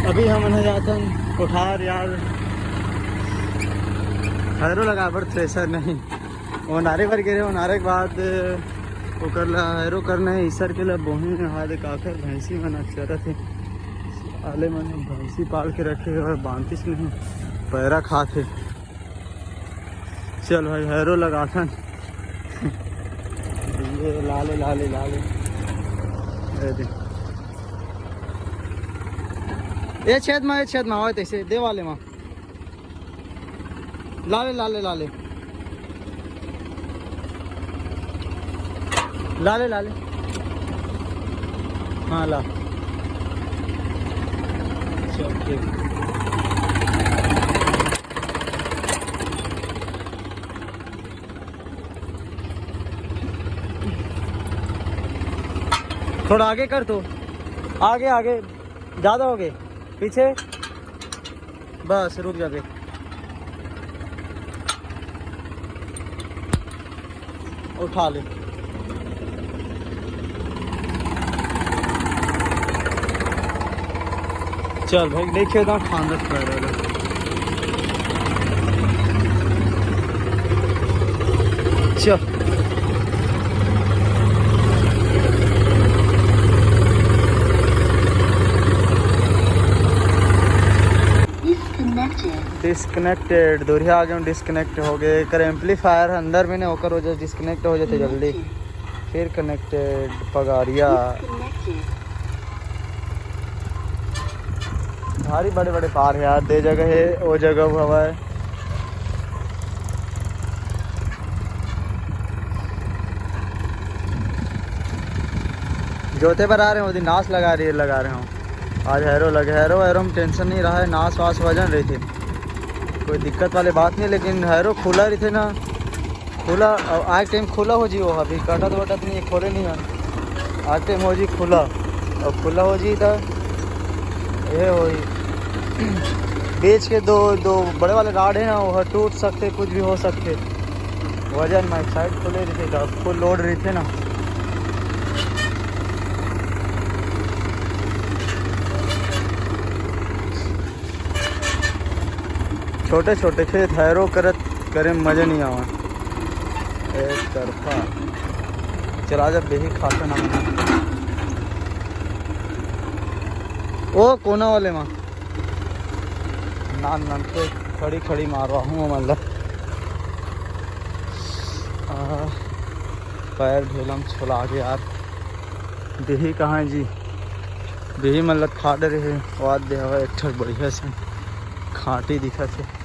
अभी हम ना जाते हैं कोठार यार हैरो लगा पर थ्रेसर नहीं वो नारे पर गिरे वो नारे के बाद वो कर ला हैरो करना है ईसर के लिए बोही हाथ काकर भैंसी मन अक्षर थे आले मन भैंसी पाल के रखे और बांधिस नहीं पैरा खाते। चल भाई हैरो लगाता ये लाले लाले लाले ये छेद में आवे तैसे दे वाले माँ लाले लाले लाले लाले लाले हाँ ला चल ठीक थोड़ा आगे कर तो आगे आगे ज़्यादा हो गए पीछे बस रुक जाके उठा ले चल भाई देखिए ना खान रख रहा चल डिस्कनेक्टेड दूरिया आ गए डिस्कनेक्ट हो गए कर एम्पलीफायर अंदर में नहीं होकर वजह डिस्कनेक्ट हो जाते जल्दी फिर कनेक्टेड पगारिया भारी बड़े बड़े पार है यार दे जगह है वो जगह हवा है जोते पर आ रहे हैं नाश लगा रहे हूँ आज हैरो में टेंशन नहीं रहा है नाश वाश वजन रही थी कोई दिक्कत वाली बात नहीं लेकिन हैरो खुला रही थे ना खुला आज टाइम खुला हो जी वो अभी कटत वटत नहीं खोले नहीं है आज टाइम हो जी खुला और खुला हो जी तो ये हो बेच के दो बड़े वाले राड है ना वो टूट सकते कुछ भी हो सकते वजन में साइड खुले रही थे फुल लोड रही थे ना छोटे छोटे खेत हैरो करे मजे नहीं आवा एक तरफा चला जब बेही खाता ना ओ कोना वाले माँ नान नान के खड़ी मार रहा हूँ मतलब पैर ढेलम छोला के यार बेही कहाँ है जी बेही मतलब खाट रहे वाद दे हवा एक ठक बढ़िया से खाटी दिखा थे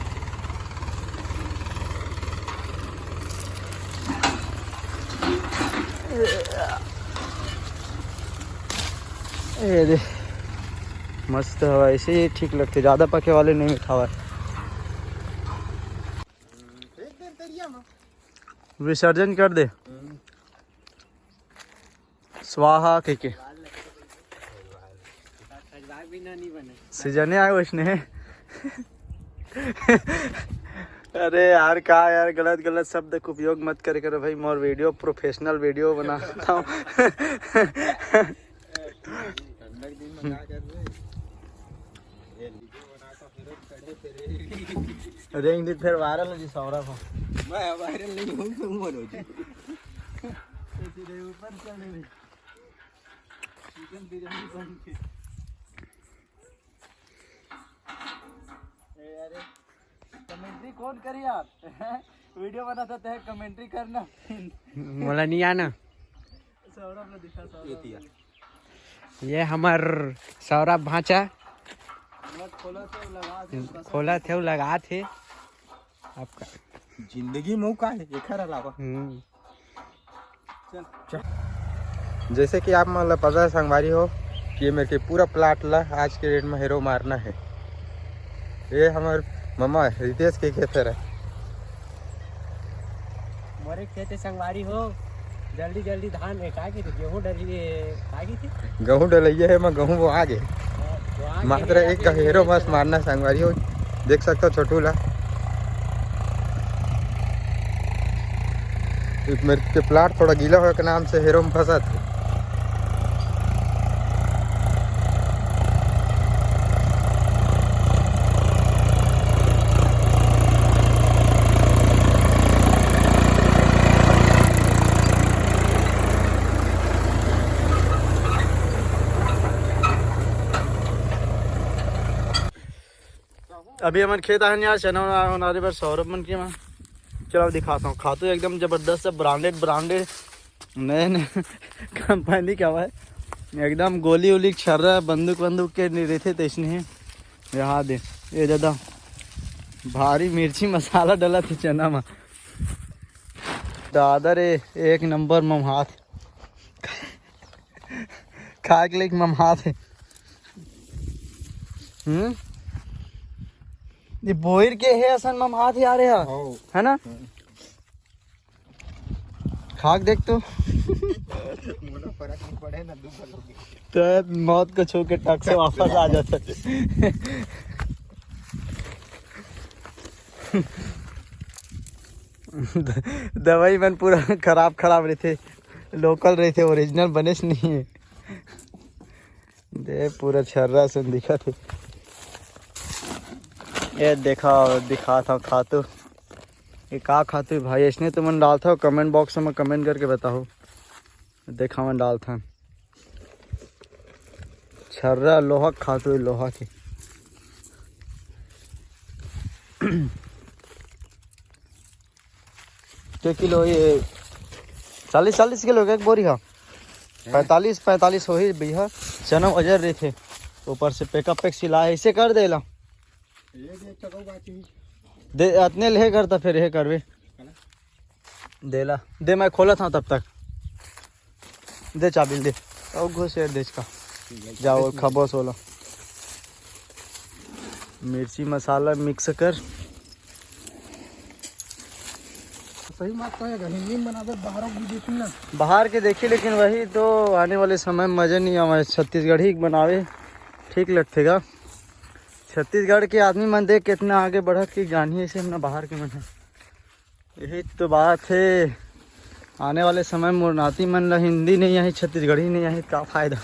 दे मस्त हवा ऐसे ही ठीक लगते ज़्यादा पके वाले नहीं मीठा हुआ विसर्जन कर दे स्वाहा के सीजने आए उसने अरे यार कहा यार गलत शब्द का उपयोग मत करे करो भाई मोर वीडियो प्रोफेशनल वीडियो बनाता हूँ रेंग दी फिर वायरल हो जी सौरभ मैं वायरल नहीं हूँ तुम हो जी ऊपर चले भी चिकन बिरयानी बन के अरे कमेंट्री कौन करे यार वीडियो बनाता है कमेंट्री करना बोला नहीं आना सौरभ ने दिखा सौरभ ये हमार सौरभ भांचा खोला थे लगा थे आपका जिंदगी मौका है एक अलावा जैसे कि आप मतलब पता है संगवारी हो कि मेरे के पूरा प्लाट ला आज के डेट में हीरो मारना है ये हमारे मामा रितेश के खेत है मोरे खेत संगवारी हो जल्दी धान काटी थी गेहूँ डली थी गेहूँ डलिए है मैं गेहूँ वो आगे मात्र एक हीरो मस्त मारना संगवारी हो देख सकते हो छोटू ला मेरे के प्लाट थोड़ा गीला हो के नाम से हीरो में फंसा था अभी हमारे खेत आए यार चना हमारे पर 100 रुपये मन की माँ। चलो दिखाता हूँ। खातू एकदम ज़बरदस्त है, ब्रांडेड नए नए कंपनी का हुआ है एकदम। गोली उली छर रहा है, बंदूक के नहीं रहते तो इसने यहाँ दे ये ज़्यादा भारी मिर्ची मसाला डाला थी चना में। दादा रे एक नंबर ममहात खा के लिए ममहात है। ये बोर के है असन ममहात यार है ना। खाक देख तो मौत को छू के टक से वापस आ जाता दवाई मन पूरा खराब रहे थे, लोकल रहे थे, ओरिजिनल बने नहीं है। दे पूरा छर्रा सुन दिखा थे। ये दिखा था खातू ये का खातू भाई। इसने तो मन डाल था, कमेंट बॉक्स में कमेंट करके बताओ। देखा मन डाल था छर्रा लोहा खातू लोहा के। क्या किलो ये 40 किलो का एक बोरी है। 45 हो ही भैया। चना अजर रहे थे ऊपर से पैक सिला ऐसे कर देला दे अतने ले करता फिर ये करवे देला दे। मैं खोला था तब तक दे चाबी दे और घुस देश का जाओ खबो सोला। मिर्ची मसाला मिक्स कर। सही बात कहेगा, हिंदी में बना दे बाहर विदेशी ना बाहर के देखी, लेकिन वही तो आने वाले समय में मज़ा नहीं आवा। छत्तीसगढ़ी बनावे ठीक लगतेगा। छत्तीसगढ़ के आदमी मन देख कितना आगे बढ़त कि जानिए से हमने बाहर के मन है। यही तो बात है, आने वाले समय में मुरनाती मन ला हिंदी नहीं आई, छत्तीसगढ़ी नहीं आई, का फायदा।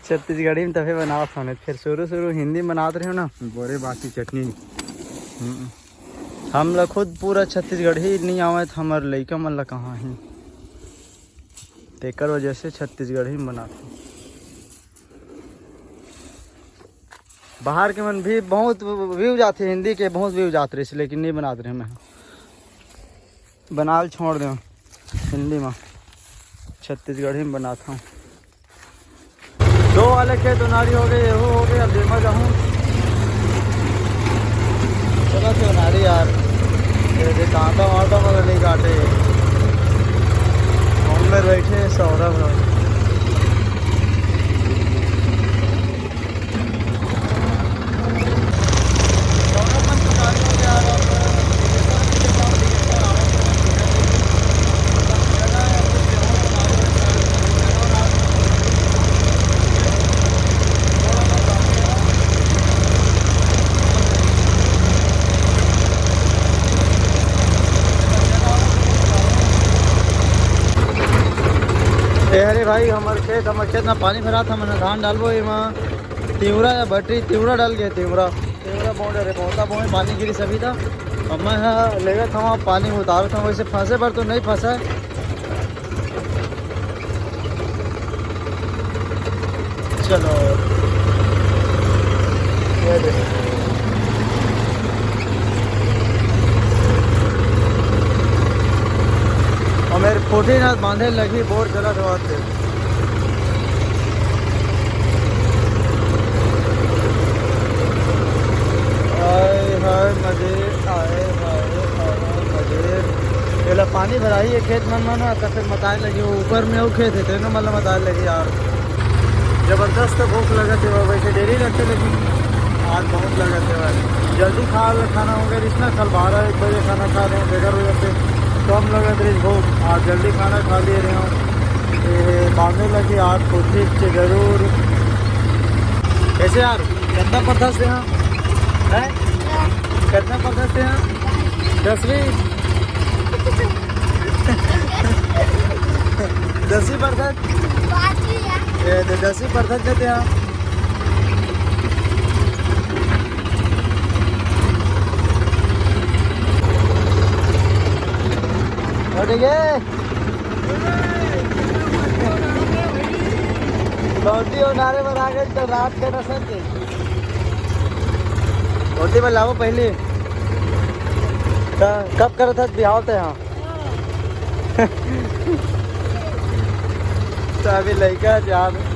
छत्तीसगढ़ी में तभी बना था फिर शुरू हिंदी बनाते रहे हो ना। बोरे बासी चटनी हम लोग खुद पूरा छत्तीसगढ़ी नहीं आवे तो हमारे लड़का मन ला कहाँ ही तेकर वजह से छत्तीसगढ़ी में बनाते। बाहर के मन भी बहुत व्यू जाते हिंदी के, बहुत व्यू जाते रहे, लेकिन नहीं बनाते रहे। मैं बनाल छोड़ दें हिंदी में, छत्तीसगढ़ी में बनाता हूँ। 2 वाले खेत उनारी हो गए, एहू हो गए। अब देखा जाऊँ चलो तो उनारी यार कांटा वाटा मगर नहीं काटे। फोन में बैठे सौरभ लोग अरे भाई हमारे खेत में पानी भरा था। मैंने धान डालबो तिवरा या बटरी तिवरा डाल गए। तिवरा बहुत अरे बहुत पानी गिरी सभी था। अब मैं लेगा था वहाँ पानी उतार था। वैसे फंसे पर तो नहीं फंसा है। चलो ये देखो और मेरे फोटी ना बांधे लगी बोर जला दवाते। आए हाय मजे आए हाय मजे। पहले पानी भराई है खेत मन में ना तो फिर मताए लगी ऊपर में वो खेत है तेरे मतलब मताए लगी यार। ज़बरदस्त भूख लगा थे वैसे देरी लगते, लेकिन आज बहुत लगा थे भाई। जल्दी खाना हो गया इसना। कल 12-1 बजे खाना खा रहे हैं बेगर वजह से तो हम लोग भूख आज जल्दी खाना खा ले रहे हो। बांधने लगे आज को ठीक से जरूर। कैसे यार कितना पता से यहाँ है कितना पता से यहाँ 10वीं 10% 10% देते हैं। ठीक है लौटी और नारे पर आ गए तो रात के नशे होती में लाओ पहले कब कर था बिहाव थे यहाँ तो अभी लड़का याद